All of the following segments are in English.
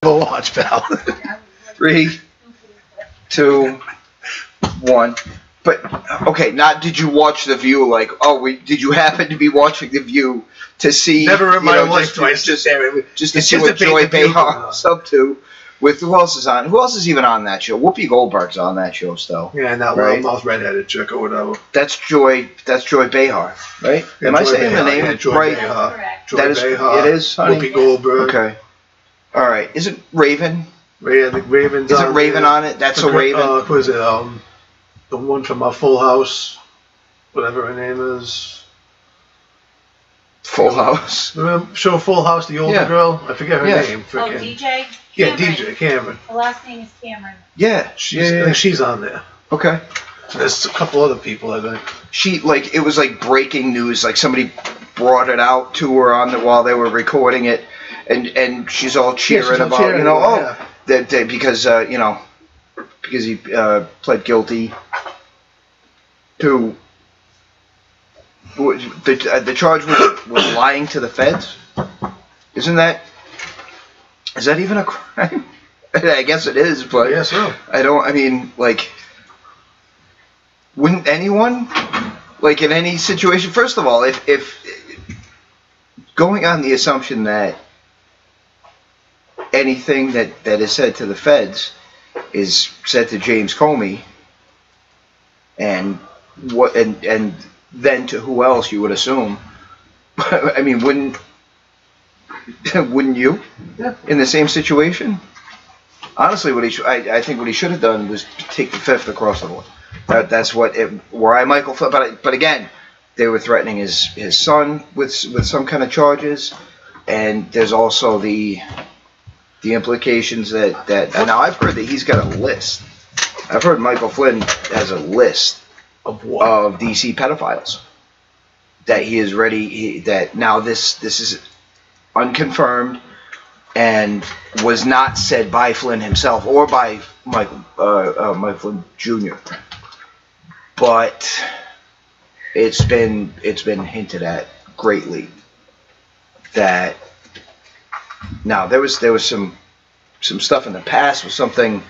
Go watch, pal. 3, 2, 1. But okay, not did you watch The View? Like, did you happen to be watching The View to see? Never in my life do I just to see what Joy Behar's up to. With who else is on? Who else is even on that show? Whoopi Goldberg's on that show still. Yeah, and that loudmouth redheaded chick or whatever. That's Joy Behar, right? Yeah, Am I Joy saying Behar, the name yeah, Joy right? Behar. Joy That is. Behar, It is. Honey? Whoopi Goldberg. Okay. All right. Is it Raven? I think Raven's Is on it Raven on it? That's a Raven. Who is it? The one from Full House, whatever her name is. Full House. Remember show Full House, the older girl? I forget her name. Oh, DJ? Yeah, DJ Cameron. The last name is Cameron. Yeah. I think she's on there. Okay. So there's a couple other people, I think. It was like breaking news. Like somebody brought it out to her while they were recording it, and she's all cheering about, that because he pled guilty to the charge was lying to the feds. Is that even a crime? I guess it is, but yeah, so. Wouldn't anyone, like in any situation, first of all, if going on the assumption that anything that is said to the feds is said to James Comey, and then to who else you would assume? I mean, wouldn't you? Yeah. In the same situation? Honestly, I think what he should have done was take the fifth across the board. That's where Michael Flynn. But again, they were threatening his son with some kind of charges, and there's also the implications that and now I've heard that he's got a list. I've heard Michael Flynn has a list of what? Of DC pedophiles that he is ready. That now this is unconfirmed and was not said by Flynn himself or by Michael Flynn Jr. But it's been hinted at greatly that now there was some stuff in the past with something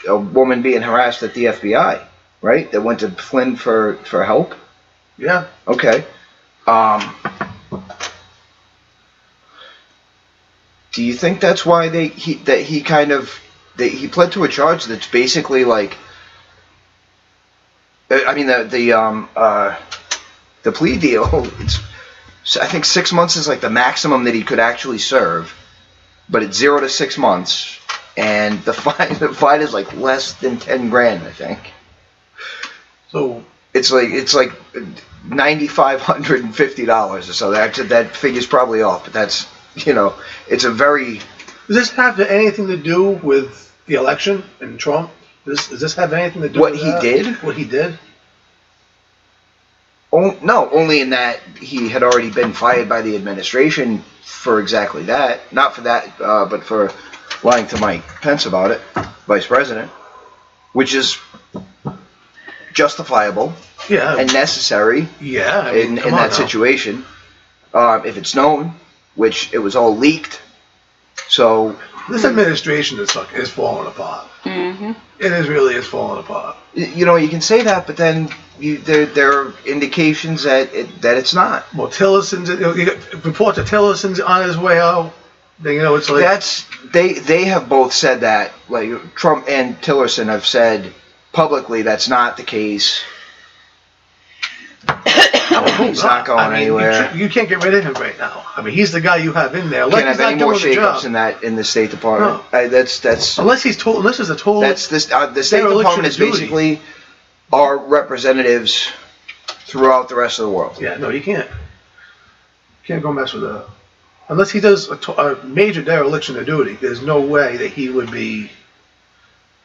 a woman being harassed at the FBI, right? That went to Flynn for help. Yeah. Okay. Do you think that's why he pled to a charge that's basically like, I mean the plea deal? I think 6 months is like the maximum that he could actually serve, but it's 0 to 6 months, and the fine is like less than $10,000, I think. So it's like $9,550 or so. That figure's probably off, but that's it's a very. Does this have anything to do with the election and Trump? Does this have anything to do with he did? What he did? Oh, no, only in that he had already been fired by the administration for exactly that. Not for that, but for lying to Mike Pence about it, Vice President, which is justifiable and necessary in that situation. If it's known, which it was all leaked. So this administration is falling apart. Mm-hmm. It is falling apart. You can say that, but then there are indications that it's not. Well, Tillerson's reports that Tillerson's on his way out. It's like they have both said that. Like Trump and Tillerson have said publicly that's not the case. He's not going anywhere. You can't get rid of him right now. I mean, he's the guy you have in there. Can't have any more shakeups in the State Department. No. That's unless he's told. Unless there's a total. The State Department is basically our representatives throughout the rest of the world. Yeah, no, you can't. You can't go mess with that. Unless he does a major dereliction of duty, there's no way that he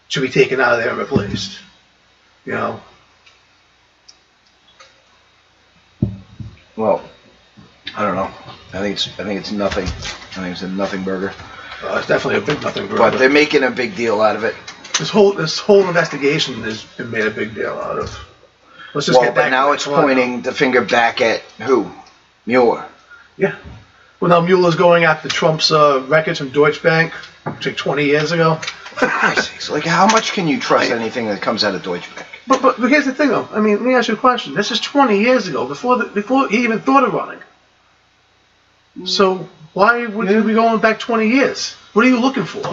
should be taken out of there and replaced. Well, I don't know. I think it's nothing. I think it's a nothing burger. It's definitely a big nothing burger. But they're making a big deal out of it. This whole investigation has been made a big deal out of. Let's just get back. But now it's pointing the finger back at who? Mueller. Yeah. Well, now Mueller's going after Trump's records from Deutsche Bank, like 20 years ago. For Christ's sakes, like how much can you trust anything that comes out of Deutsche Bank? But here's the thing, though. I mean, let me ask you a question. This is 20 years ago, before he even thought of running. So why would you be going back 20 years? What are you looking for?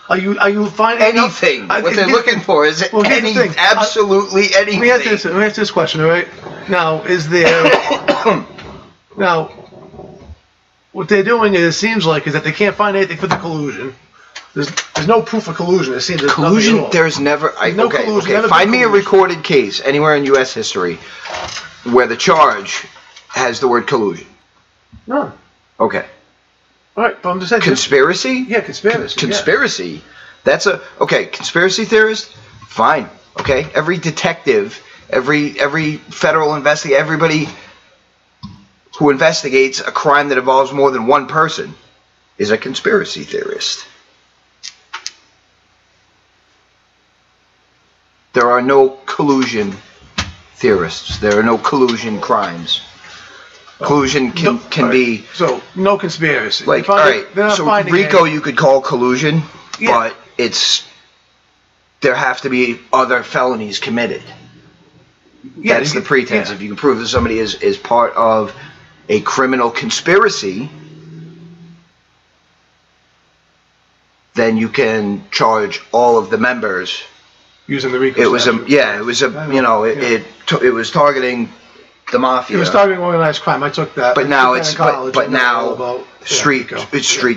Are you finding anything? What they're looking for is anything, absolutely anything. Let me ask this question, all right? Now, is there now? What they're doing, it seems like, is that they can't find anything for the collusion. There's no proof of collusion. It seems collusion. There's never. No collusion. Okay. Find me a recorded case anywhere in U.S. history where the charge has the word collusion. No. Okay. All right, but I'm just saying. Conspiracy? Yeah, conspiracy. Conspiracy. Yeah. That's a conspiracy theorist. Fine. Okay. Every detective, every federal investigator, everybody who investigates a crime that involves more than one person is a conspiracy theorist. There are no collusion theorists. There are no collusion crimes. Collusion can be... So, no conspiracy. Like, all right, so RICO you could call collusion, but there have to be other felonies committed. Yeah, that's the pretense. If you can prove that somebody is part of a criminal conspiracy, then you can charge all of the members. Using the RICO. It was it was targeting the mafia. It was targeting organized crime. I took that. But now street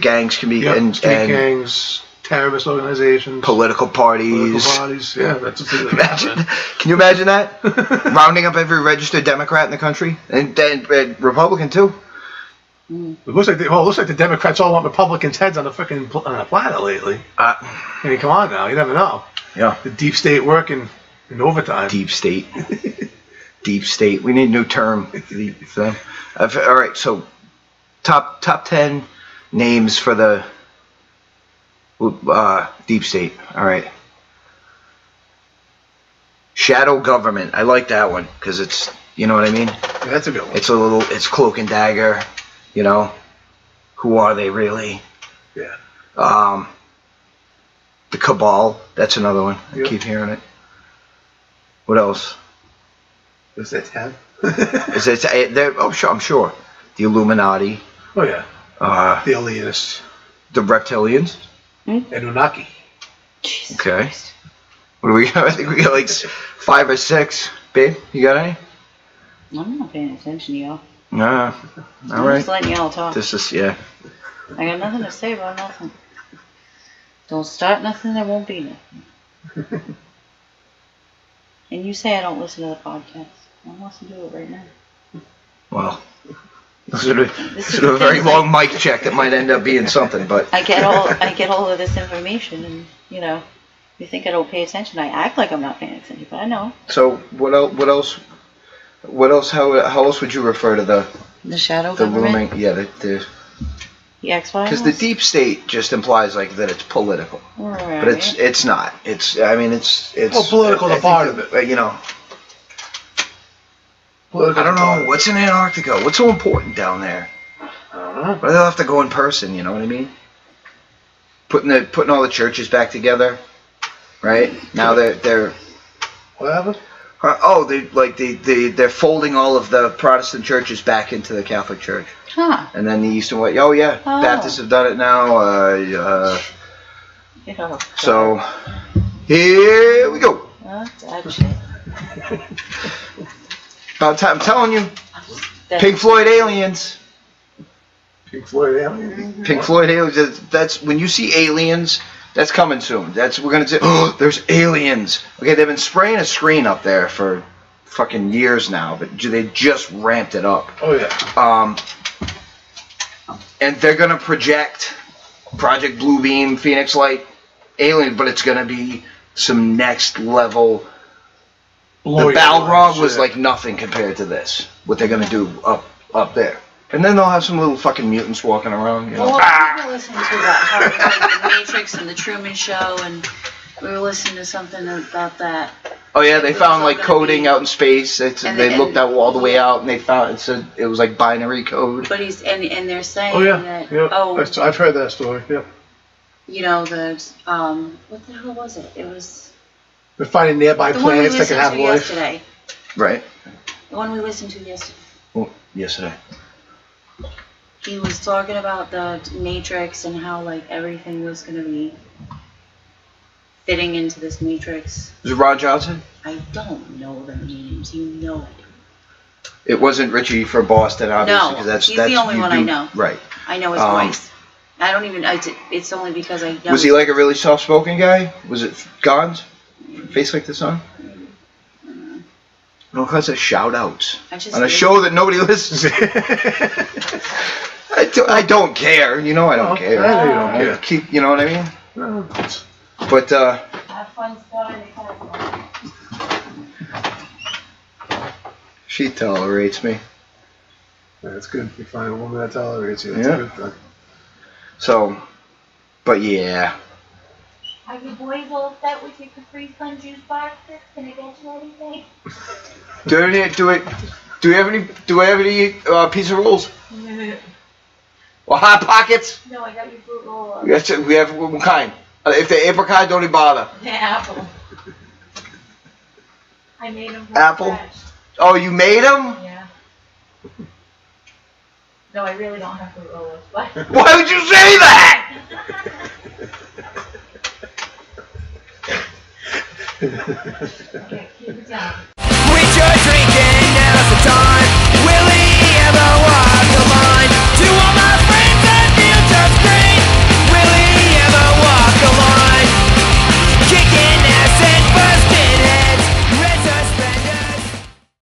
gangs can be street gangs, terrorist organizations, political parties. Yeah, that's a imagine. Can you imagine that? Rounding up every registered Democrat in the country and Republican too. It looks like the Democrats all want Republicans' heads on a platter lately. I mean, come on now, you never know. Yeah. The deep state working in overtime. Deep state. Deep state. We need a new term for them. All right, so top 10 names for the deep state. All right. Shadow government. I like that one because it's, you know what I mean? Yeah, that's a good one. It's cloak and dagger, you know. Who are they really? Yeah. The cabal. That's another one. I keep hearing it. What else? Is that 10? Is it? Oh, sure. I'm sure. The Illuminati. Oh yeah. The alienists. The reptilians. Anunnaki. Okay. What do we got? I think we got like 5 or 6. Babe, you got any? I'm not paying attention to y'all. Nah. I'm just letting y'all talk. This is I got nothing to say about nothing. Don't start nothing, there won't be nothing. And you say I don't listen to the podcast. I'm listening to it right now. Well, this is a very long mic check that might end up being something, but I get all of this information, and you think I don't pay attention. I act like I'm not paying attention, but I know. So what else? How else would you refer to the shadow government? The X-Files? Because the deep state just implies like that it's political, right. But it's not. It's well, political is a part of it. You know. I don't know what's in Antarctica. What's so important down there? I don't know. But they'll have to go in person. You know what I mean? Putting all the churches back together, right? Now they're what happened? They're folding all of the Protestant churches back into the Catholic Church. Huh. And then the Eastern Way. Oh yeah, Baptists have done it now. So here we go. About time. I'm telling you. Pink Floyd aliens. Pink Floyd aliens. Pink Floyd aliens. That's when you see aliens. That's coming soon. We're gonna say, oh, there's aliens. Okay, they've been spraying a screen up there for fucking years now, but they just ramped it up. Oh yeah. And they're gonna project Project Bluebeam, Phoenix Light, alien, but it's gonna be some next level. The Balrog was like nothing compared to this. What they're gonna do up there. And then they'll have some little fucking mutants walking around. You know? Well, we were listening to about the Matrix and the Truman Show, and we were listening to something about that. Oh yeah, they It was found all like gonna coding be- out in space. They looked out all the way yeah. out and they found it was like binary code. But and they're saying Oh yeah, that yeah. I've heard that story. Yep. you know what the hell was it? It was They're finding nearby the one we planets that listened can have to life. yesterday. Right. The one we listened to yesterday. Well, yesterday. He was talking about the Matrix and how like everything was gonna be fitting into this Matrix. Was it Ron Johnson? I don't know the names. You know it. It wasn't Richie from Boston, obviously, No, because that's he's the only you one I know. Right. I know his voice. I don't even. It's only because I know. Was he like a really soft-spoken guy? Was it Gonz? Face like the sun? No kinds of shout-outs on a show that nobody listens to. I don't care. You know I don't care. I know you don't care. Keep. You know what I mean? No. But Have fun starting the class. she tolerates me. That's good. You find a woman that tolerates you. That's Yeah. a good thing. So, but yeah. Are you boys all set with your Capri Sun juice boxes? Can I get you anything? Do I have any pizza rolls? Or hot pockets? No, I got your fruit roll. Yes, we have what kind? If they're apricot, don't even bother. The apple. I made them from Apple? scratch. Oh, you made them? Yeah. No, I really don't have fruit rollers, but. Why would you say that? Okay, keep it down.